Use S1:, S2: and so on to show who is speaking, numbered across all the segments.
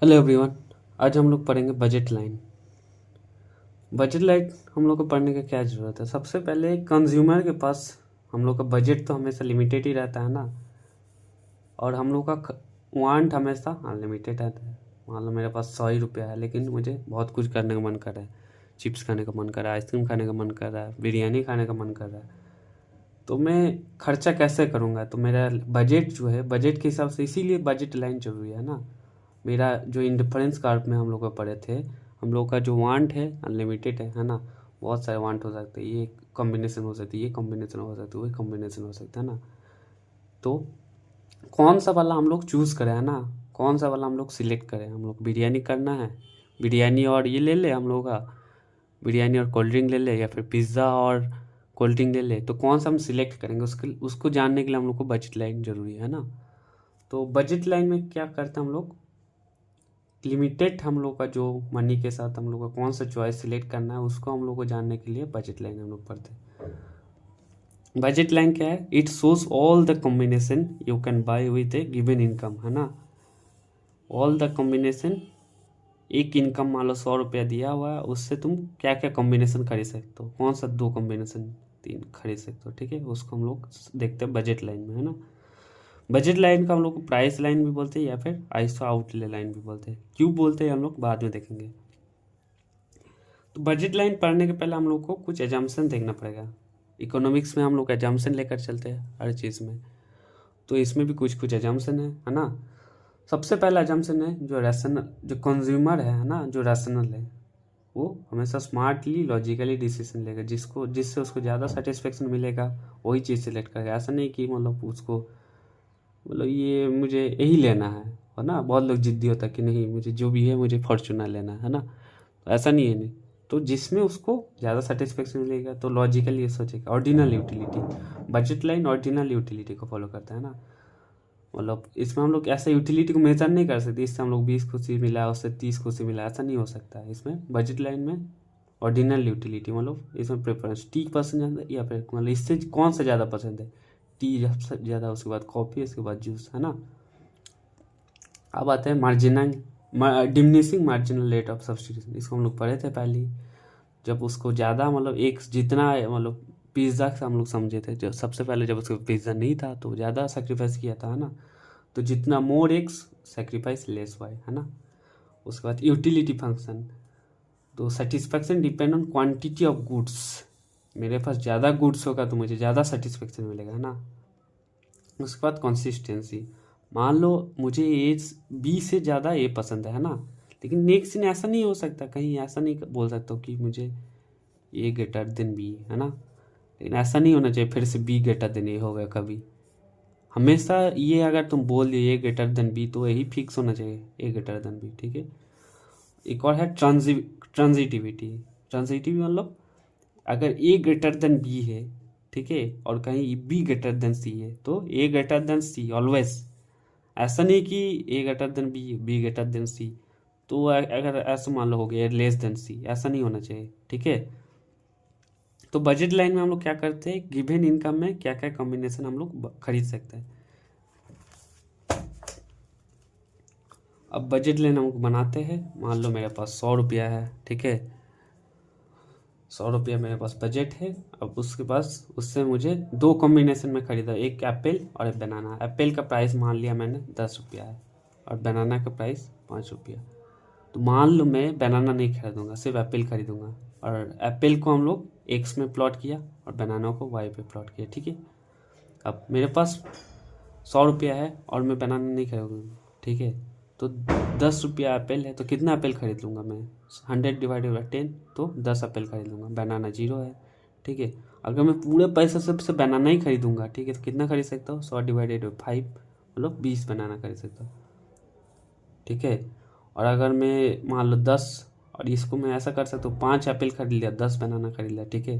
S1: Hello everyone. आज हम लोग पढ़ेंगे बजट लाइन। बजट लाइन हम लोग को पढ़ने का क्या ज़रूरत है? सबसे पहले कंज्यूमर के पास हम लोग का बजट तो हमेशा लिमिटेड ही रहता है ना, और हम लोग का वांट हमेशा अनलिमिटेड रहता है। मान लो मेरे पास 100 ही रुपया है, लेकिन मुझे बहुत कुछ करने का मन कर रहा है। चिप्स खाने का मन कर रहा है, आइसक्रीम खाने का मन कर रहा है, बिरयानी खाने का मन कर रहा है, तो मैं खर्चा कैसे करूँगा? तो मेरा बजट जो है, बजट के हिसाब से, इसीलिए बजट लाइन जरूरी है ना। मेरा जो इंडिफरेंस कार्ड में हम लोग को पढ़े थे, हम लोग का जो वांट है अनलिमिटेड है ना। बहुत सारे वांट हो सकते हैं, ये कॉम्बिनेशन हो सकती है, ये कॉम्बिनेशन हो सकती है, वही कॉम्बिनेशन हो सकता है ना। तो कौन सा वाला हम लोग चूज़ करें, है ना? कौन सा वाला हम लोग सिलेक्ट करें? हम लोग बिरयानी करना है, बिरयानी और ये ले ले हम लोग का, बिरयानी और कोल्ड ड्रिंक ले ले, या फिर पिज़्ज़ा और कोल्ड ड्रिंक ले ले, तो कौन सा हम सिलेक्ट करेंगे? उसको जानने के लिए हम लोग को बजट लाइन ज़रूरी है ना। तो बजट लाइन में क्या करते हैं हम लोग, लिमिटेड हम लोग का जो मनी के साथ हम लोग का कौन सा चॉइस सिलेक्ट करना है, उसको हम लोग को जानने के लिए बजट लाइन हम लोग पढ़ते हैं। बजट लाइन क्या है? It shows all the combination you can buy with A given income, है ना। ऑल द कॉम्बिनेशन, एक इनकम मान लो 100 रुपया दिया हुआ है, उससे तुम क्या क्या कॉम्बिनेशन खरीद सकते हो, कौन सा 2 कॉम्बिनेशन 3 खरीद सकते हो, ठीक है। उसको हम लोग देखते हैं बजट लाइन में, है ना। बजट लाइन का हम लोग को प्राइस लाइन भी बोलते हैं, या फिर आइसो आउटले लाइन भी बोलते हैं। क्यों बोलते हैं हम लोग बाद में देखेंगे। तो बजट लाइन पढ़ने के पहले हम लोग को कुछ एजम्पशन देखना पड़ेगा। इकोनॉमिक्स में हम लोग एजम्पशन लेकर चलते हैं हर चीज़ में, तो इसमें भी कुछ कुछ एजम्पशन है ना। सबसे पहला एजम्पशन है जो रैशनल, जो कंज्यूमर है ना, जो रैशनल है, वो हमेशा स्मार्टली लॉजिकली डिसीजन लेगा, जिससे उसको ज़्यादा सेटिस्फेक्शन मिलेगा वही चीज़ सेलेक्ट करेगा। ऐसा नहीं कि मतलब उसको मतलब ये मुझे यही लेना है ना। बहुत लोग जिद्दी होता है कि नहीं, मुझे जो भी है मुझे फॉर्चूनर लेना है ना। तो ऐसा नहीं है, नहीं। तो जिसमें उसको ज़्यादा सेटिस्फेक्शन मिलेगा तो लॉजिकली ये सोचेगा। Ordinal utility, budget line ordinal utility को फॉलो करता है ना। मतलब इसमें हम लोग ऐसे यूटिलिटी को मेजर नहीं कर सकते, इससे हम लोग 20 खुशी मिला, उससे 30 खुशी मिला, ऐसा नहीं हो सकता है। इसमें बजट लाइन में ऑर्डिनल यूटिलिटी, मतलब इसमें प्रेफरेंस टी पसंद है, या फिर मतलब इससे कौन सा ज़्यादा पसंद है, टी सबसे ज़्यादा, उसके बाद कॉफ़ी, उसके बाद जूस, है ना। अब आते हैं marginal, diminishing marginal rate of substitution. इसको हम लोग पढ़े थे पहले ही। जब उसको ज़्यादा मतलब एक जितना मतलब पिज़्ज़ा से हम लोग समझे थे, जब सबसे पहले जब उसको पिज़्ज़ा नहीं था तो ज़्यादा सेक्रीफाइस किया था, है ना। तो जितना मोर एक्स सेक्रीफाइस लेस वाई, है ना। उसके बाद यूटिलिटी फंक्शन, तो satisfaction depend on quantity of goods. मेरे पास ज़्यादा गुड्स होगा तो मुझे ज़्यादा सेटिस्फेक्शन मिलेगा, है ना। उसके बाद कंसिस्टेंसी, मान लो मुझे ए बी से ज़्यादा ए पसंद है ना, लेकिन नेक्स्ट दिन ऐसा नहीं हो सकता, कहीं ऐसा नहीं बोल सकता कि मुझे ए ग्रेटर देन बी, है ना। लेकिन ऐसा नहीं होना चाहिए फिर से बी ग्रेटर देन ए हो गया कभी। हमेशा ये अगर तुम बोल दिए ए ग्रेटर देन बी, तो यही फिक्स होना चाहिए ए ग्रेटर देन बी, ठीक है। एक और है ट्रांजिटिविटी। ट्रांजिटिविटी मतलब अगर ए ग्रेटर देन बी है, ठीक है, और कहीं बी ग्रेटर देन सी है, तो a greater than c always. ऐसा नहीं कि a greater than b, b greater than c. तो अगर ऐसा मान लो हो गया लेस देन सी, ऐसा नहीं होना चाहिए, ठीक है। तो बजट लाइन में हम लोग क्या करते हैं, गिवन इनकम में क्या क्या कॉम्बिनेशन हम लोग खरीद सकते हैं। अब बजट लाइन हम लोग बनाते हैं। मान लो मेरे पास 100 रुपया है, ठीक है, 100 रुपया मेरे पास बजट है। अब उसके पास, उससे मुझे 2 कॉम्बिनेशन में खरीदा, एक एप्पल और एक बनाना। एप्पल का प्राइस मान लिया मैंने 10 रुपया है, और बनाना का प्राइस 5 रुपया। तो मान लो मैं बनाना नहीं खरीदूंगा, सिर्फ एप्पल खरीदूंगा, और एप्पल को हम लोग एक्स में प्लॉट किया और बनाना को वाई पे प्लॉट किया, ठीक है। अब मेरे पास 100 रुपया है और मैं बनाना नहीं खरीदूंगा, ठीक है। तो 10 रुपया एप्पल है, तो कितना एप्पल खरीद लूँगा मैं? 100 / 10, तो 10 एप्पल खरीद लूँगा। बनाना 0 है, ठीक है। अगर मैं पूरे पैसे से बनाना ही खरीदूंगा, ठीक है, तो कितना खरीद सकता हूँ? 100/5, मतलब 20 बनाना खरीद सकता हूँ, ठीक है। और अगर मैं मान लो 10, और इसको मैं ऐसा कर सकता हूँ, 5 एप्पल खरीद लिया, 10 बनाना खरीद लिया, ठीक है।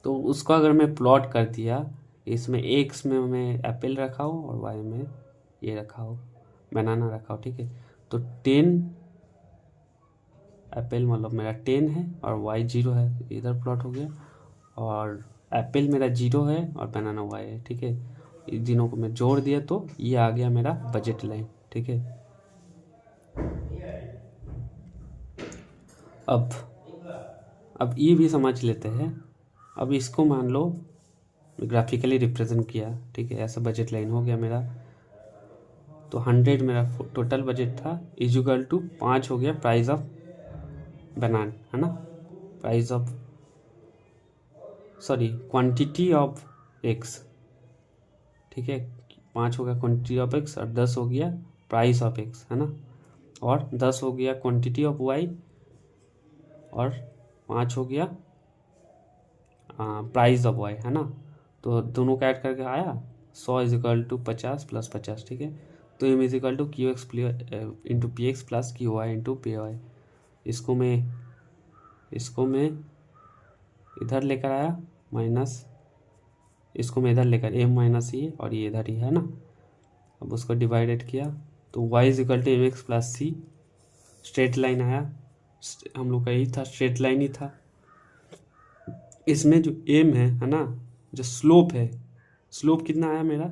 S1: तो उसको अगर मैं प्लॉट कर दिया, इसमें एक्स में मैं एप्पल रखा हूँ और वाई में ये रखा हो, बनाना रखा हो, ठीक है। तो 10 एप्पल मतलब मेरा 10 है, और वाई 0 है, इधर प्लॉट हो गया। और एप्पल मेरा 0 है और बनाना वाई है, ठीक है। इन तीनों को मैं जोड़ दिया तो ये आ गया मेरा बजट लाइन, ठीक है। अब ये भी समझ लेते हैं। अब इसको मान लो ग्राफिकली रिप्रेजेंट किया, ठीक है, ऐसा बजट लाइन हो गया मेरा। तो 100 मेरा टोटल बजट था, इजुगल टू 5 हो गया प्राइस ऑफ बनान, है ना, price of sorry quantity of x, ठीक है, 5 हो गया क्वांटिटी ऑफ एक्स और 10 हो गया प्राइस ऑफ एक्स, है ना, और 10 हो गया क्वांटिटी ऑफ वाई और 5 हो गया प्राइस ऑफ वाई, है ना। तो दोनों का ऐड करके आया 100 इज इक्वल टू 50 प्लस 50, ठीक है। तो M is equal to Q x into P x plus Q y into P y. इसको मैं इधर लेकर आया माइनस, इसको मैं इधर लेकर एम माइनस ये और ये इधर ही, है ना। अब उसको डिवाइडेड किया तो y is equal to M x plus C, straight line आया, हम लोग का यही था, स्ट्रेट लाइन ही था। इसमें जो एम है ना, जो स्लोप है, स्लोप कितना आया मेरा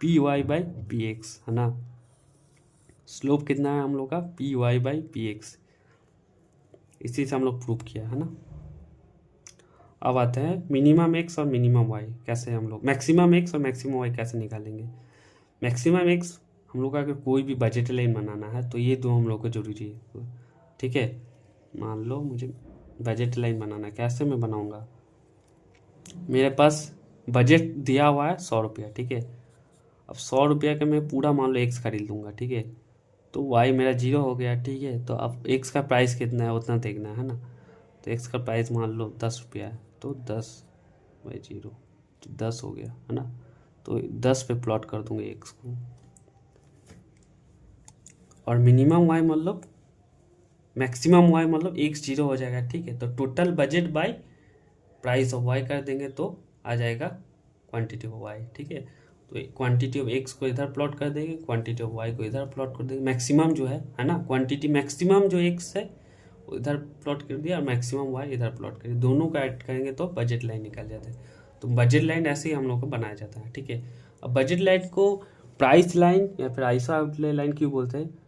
S1: P y by P x, है ना। स्लोप कितना है हम लोग का P y by P x, इसी से हम लोग प्रूव किया, है ना। अब आते हैं मिनिमम एक्स और मिनिमम वाई, कैसे हम लोग मैक्सिमम एक्स और मैक्सिमम वाई कैसे निकालेंगे। मैक्सिमम एक्स हम लोग का अगर कोई भी बजट लाइन बनाना है तो ये दो हम लोग को जरूरी है, ठीक है। मान लो मुझे बजट लाइन बनाना है, कैसे मैं बनाऊंगा। मेरे पास बजट दिया हुआ है 100 रुपया, ठीक है। अब 100 रुपया का मैं पूरा मान लो एक्स खरीद लूँगा, ठीक है। तो वाई मेरा 0 हो गया, ठीक है। तो अब एक्स का प्राइस कितना है उतना देखना है ना। तो एक्स का प्राइस मान लो 10 रुपया है, तो 10/0 तो 10 हो गया, है ना। तो 10 पे प्लॉट कर दूंगे एक्स को। और मिनिमम वाई मतलब मैक्सिमम वाई मतलब एक्स 0 हो जाएगा, ठीक है। तो total budget by price of y कर देंगे तो आ जाएगा क्वांटिटी ऑफ वाई, ठीक है। तो क्वांटिटी ऑफ एक्स को इधर प्लॉट कर देंगे, क्वांटिटी ऑफ वाई को इधर प्लॉट कर देंगे। मैक्सिमम जो है ना, क्वांटिटी मैक्सिमम जो एक्स है इधर प्लॉट कर दिया और मैक्सिमम वाई इधर प्लॉट कर दिया, दोनों का ऐड करेंगे तो बजट लाइन निकल जाता है। तो बजट लाइन ऐसे ही हम लोग को बनाया जाता है, ठीक है। अब बजट लाइन को प्राइस लाइन या फिर आइसो आउटले लाइन क्यों बोलते हैं,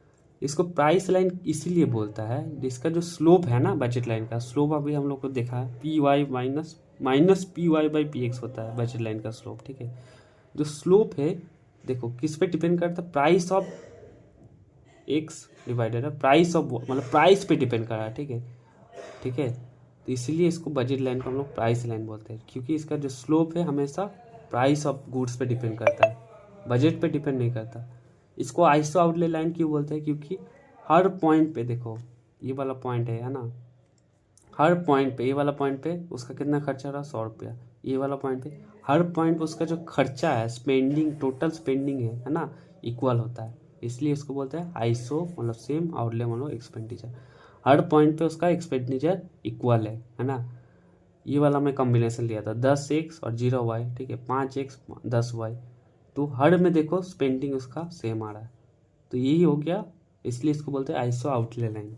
S1: इसको प्राइस लाइन इसीलिए बोलता है, जिसका जो स्लोप है ना बजट लाइन का स्लोप अभी हम लोग को देखा है P y minus P y by P x होता है बजट लाइन का स्लोप, ठीक है। जो स्लोप है देखो किस पे डिपेंड करता है, प्राइस ऑफ एक्स डिवाइडेड है प्राइस ऑफ, मतलब प्राइस पे डिपेंड कर रहा है, ठीक है, ठीक है। तो इसीलिए इसको बजट लाइन को हम लोग प्राइस लाइन बोलते हैं, क्योंकि इसका जो स्लोप है हमेशा प्राइस ऑफ गुड्स पे डिपेंड करता है, बजट पे डिपेंड नहीं करता। इसको आइसो आउटले लाइन क्यों बोलते हैं, क्योंकि हर पॉइंट पे देखो ये वाला पॉइंट है ना, हर पॉइंट पे ये वाला पॉइंट पे उसका कितना खर्चा रहा 100 रुपया, ये वाला पॉइंट पे हर पॉइंट पे उसका जो खर्चा है स्पेंडिंग टोटल स्पेंडिंग है ना, इक्वल होता है। इसलिए इसको बोलते हैं आइसो मतलब सेम, आउटले मतलब एक्सपेंडिचर, हर पॉइंट पे उसका एक्सपेंडिचर इक्वल है ना। ये वाला मैं कॉम्बिनेशन लिया था 10 एक्स और 0 वाई, ठीक है, 5 एक्स 10 वाई, तो हर में देखो स्पेंडिंग उसका सेम आ रहा है, तो यही हो गया, इसलिए इसको बोलते हैं आइसो आउटले लाइन।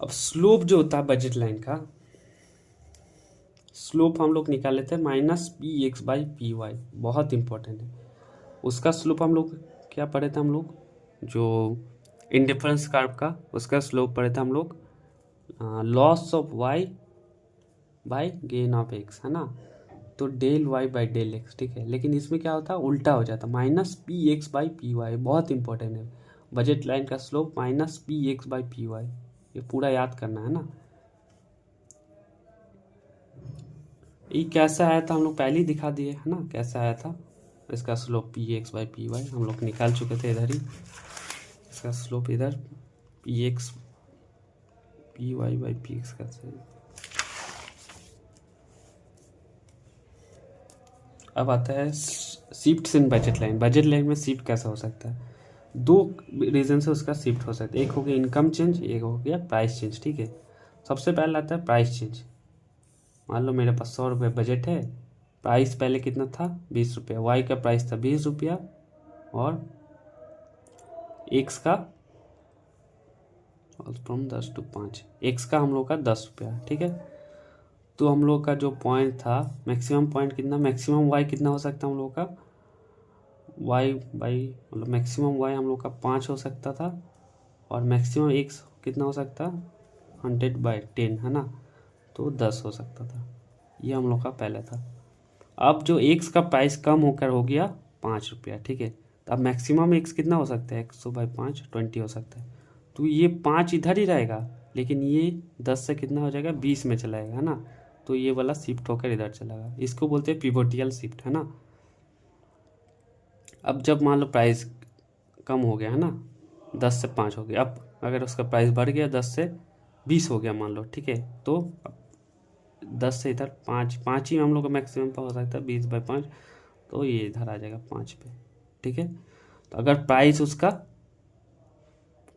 S1: अब स्लोप जो होता है बजट लाइन का, स्लोप हम लोग निकाल लेते हैं minus P x by P y, बहुत इंपॉर्टेंट है। उसका स्लोप हम लोग क्या पढ़े थे, हम लोग जो इंडिफरेंस कर्व का उसका स्लोप पढ़े थे हम लोग loss of y by gain of x, है ना। तो del y by del x, ठीक है। लेकिन इसमें क्या होता है उल्टा हो जाता है, minus P x by P y, बहुत इंपॉर्टेंट है। बजट लाइन का slope minus P x by P y, ये पूरा याद करना है ना। ये कैसा आया था हम लोग पहले ही दिखा दिए, है ना, कैसा आया था। इसका slope P x by P y हम लोग निकाल चुके थे इधर ही, इसका स्लोप इधर P x P y by P x कैसे। अब आता है shifts in budget line. Budget line में शिफ्ट कैसा हो सकता है, दो रीजन से उसका शिफ्ट हो सकता है, एक हो गया इनकम चेंज, एक हो गया प्राइस चेंज, ठीक है। सबसे पहले आता है प्राइस चेंज। मान लो मेरे पास 100 रुपये बजट है, प्राइस पहले कितना था 20 रुपया, वाई का प्राइस था 20 रुपया और एक्स का फ्रॉम 10 to 5, एक्स का हम लोग का 10 रुपया, ठीक है। तो हम लोग का जो पॉइंट था मैक्सिमम पॉइंट कितना, मैक्सिमम वाई कितना हो सकता है हम लोग का, वाई बाई मतलब मैक्सिमम वाई हम लोग का 5 हो सकता था और मैक्सिमम एक्स कितना हो सकता है 100/10 है ना, तो 10 हो सकता था। ये हम लोग का पहले था। अब जो एक्स का प्राइस कम होकर हो गया 5 रुपया, ठीक है, तो अब मैक्सिमम एक्स कितना हो सकता है 100/5 20 हो सकता है। तो ये 5 इधर ही रहेगा, लेकिन ये 10 से कितना हो जाएगा 20 में चला जाएगा, है ना। तो ये वाला शिफ्ट होकर इधर चलागा, इसको बोलते हैं पिवोटियल शिफ्ट, है ना। अब जब मान लो प्राइस कम हो गया, है ना, 10 से 5 हो गया, अब अगर उसका प्राइस बढ़ गया 10 से 20 हो गया मान लो, ठीक है, तो 10 से इधर 5 ही हम लोग का मैक्सिमम पे हो सकता है 20/5, तो ये इधर आ जाएगा 5 पे, ठीक है। तो अगर प्राइस उसका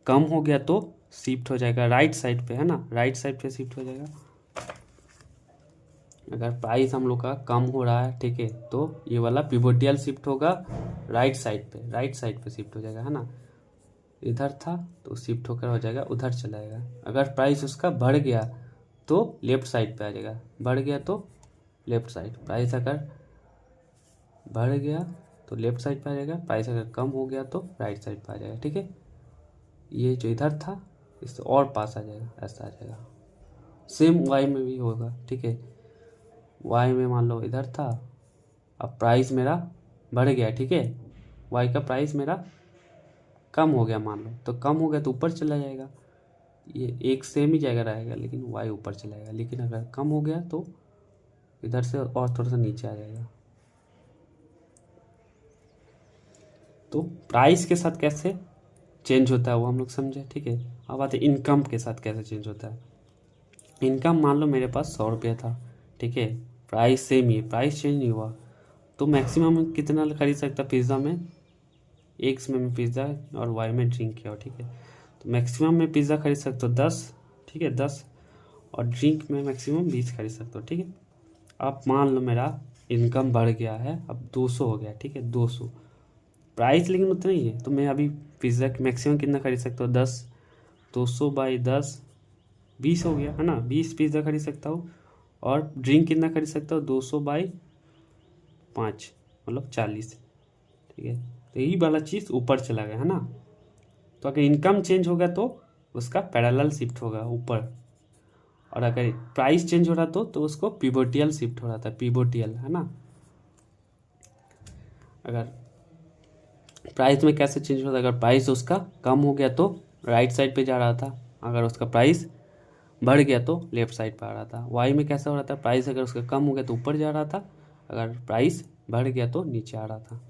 S1: कम हो गया तो शिफ्ट हो जाएगा राइट साइड पे, है ना, राइट साइड पे शिफ्ट हो जाएगा। अगर प्राइस हम लोग का कम हो रहा है, ठीक है, तो ये वाला पिवोटियल शिफ्ट होगा राइट साइड पे, राइट साइड पे शिफ्ट हो जाएगा, है ना। इधर था तो शिफ्ट होकर हो जाएगा उधर चला जाएगा। अगर प्राइस उसका बढ़ गया तो लेफ्ट साइड पे आ जाएगा, बढ़ गया तो लेफ्ट साइड। प्राइस अगर बढ़ गया तो लेफ्ट साइड पे आ जाएगा, प्राइस अगर कम हो गया तो राइट साइड पे आ जाएगा, ठीक है। ये जो इधर था इससे और पास आ जाएगा, ऐसा आ जाएगा। सेम वाई में भी होगा, ठीक है। वाई में मान लो इधर था, अब प्राइस मेरा बढ़ गया, ठीक है, वाई का प्राइस मेरा कम हो गया मान लो, तो कम हो गया तो ऊपर चला जाएगा, ये एक सेम ही जगह रहेगा, लेकिन वाई ऊपर चला जाएगा। लेकिन अगर कम हो गया तो इधर से और थोड़ा सा नीचे आ जाएगा। तो प्राइस के साथ कैसे चेंज होता है वो हम लोग समझे, ठीक है। अब आते इनकम के साथ कैसे चेंज होता है। इनकम मान लो मेरे पास 100 रुपया था, ठीक है, प्राइस सेम ही, प्राइस चेंज नहीं हुआ, तो मैक्सिमम कितना खरीद सकता पिज़्ज़ा में, एक्स में मैं पिज़्ज़ा और वाई में ड्रिंक किया, ठीक है। तो मैक्सिमम में पिज़्ज़ा खरीद सकते हो 10, ठीक है, 10, और ड्रिंक में मैक्सिमम 20 खरीद सकते हो, ठीक है। अब मान लो मेरा इनकम बढ़ गया है, अब 200 हो गया, ठीक है, 200 प्राइस लेकिन उतना ही है, तो मैं अभी पिज़्ज़ा मैक्सिमम कितना खरीद सकता हूँ 10, 200/10 20 हो गया, है ना, 20 पिज़्ज़ा खरीद सकता हूँ। और ड्रिंक कितना खरीद सकता हूँ 200/5 मतलब 40, ठीक है। तो यही वाला चीज़ ऊपर चला गया, है ना। तो अगर इनकम चेंज होगा तो उसका पैरेलल शिफ्ट होगा ऊपर, और अगर प्राइस चेंज हो रहा तो उसको पिवोटियल शिफ्ट हो रहा था, पिवोटियल, है ना। अगर प्राइस में कैसे चेंज होता है, अगर प्राइस उसका कम हो गया तो राइट साइड पे जा रहा था, अगर उसका प्राइस बढ़ गया तो लेफ्ट साइड पे आ रहा था। वाई में कैसा हो रहा था, प्राइस अगर उसका कम हो गया तो ऊपर जा रहा था, अगर प्राइस बढ़ गया तो नीचे आ रहा था।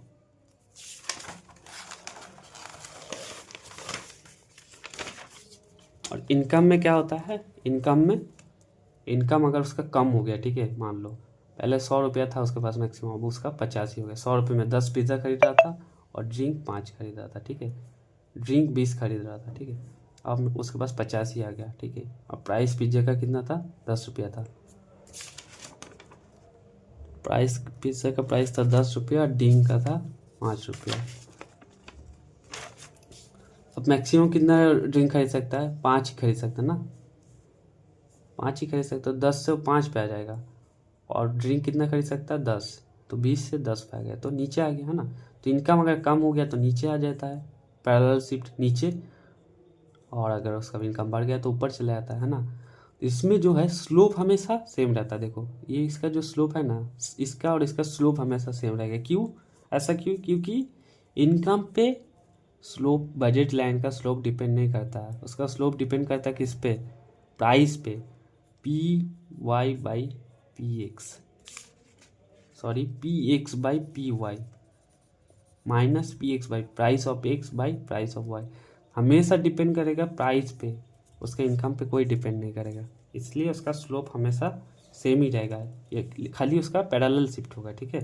S1: और इनकम में क्या होता है, इनकम अगर उसका कम हो गया, ठीक है, मान लो पहले 100 रुपया था उसके पास मैक्सिमम, अब उसका 85 हो गया। 100 रुपये में 10 पिज़्ज़ा खरीद रहा था और ड्रिंक 5 खरीद रहा था, ठीक है, ड्रिंक 20 खरीद रहा था, ठीक है। अब उसके पास 85 आ गया, ठीक है। अब प्राइस पिज़्ज़ा का कितना था 10 रुपया था, प्राइस पिज़्ज़ा का प्राइस था 10 रुपया, ड्रिंक का था 5 रुपया। अब मैक्सिमम कितना ड्रिंक खरीद सकता है, 5 ही खरीद सकता है ना, 5 ही खरीद सकता है, 10 से 5 पे आ जाएगा। और ड्रिंक कितना खरीद सकता है 10, तो 20 से 10 पे आ गया, तो नीचे आ गया, है ना। तो इनकम अगर कम हो गया तो नीचे आ जाता है, पैरेलल शिफ्ट नीचे, और अगर उसका इनकम बढ़ गया तो ऊपर चला जाता है ना। इसमें जो है स्लोप हमेशा सेम रहता है, देखो ये इसका जो स्लोप है ना, इसका और इसका स्लोप हमेशा सेम रहेगा। क्यों ऐसा, क्योंकि इनकम पे स्लोप, बजट लाइन का स्लोप डिपेंड नहीं करता है, उसका स्लोप डिपेंड करता है किस पे, प्राइस पे, Px/Py minus Px/, price of X by price of Y, हमेशा डिपेंड करेगा प्राइस पे, उसके इनकम पे कोई डिपेंड नहीं करेगा, इसलिए उसका स्लोप हमेशा सेम ही रहेगा, ये खाली उसका पैरेलल शिफ्ट होगा, ठीक है।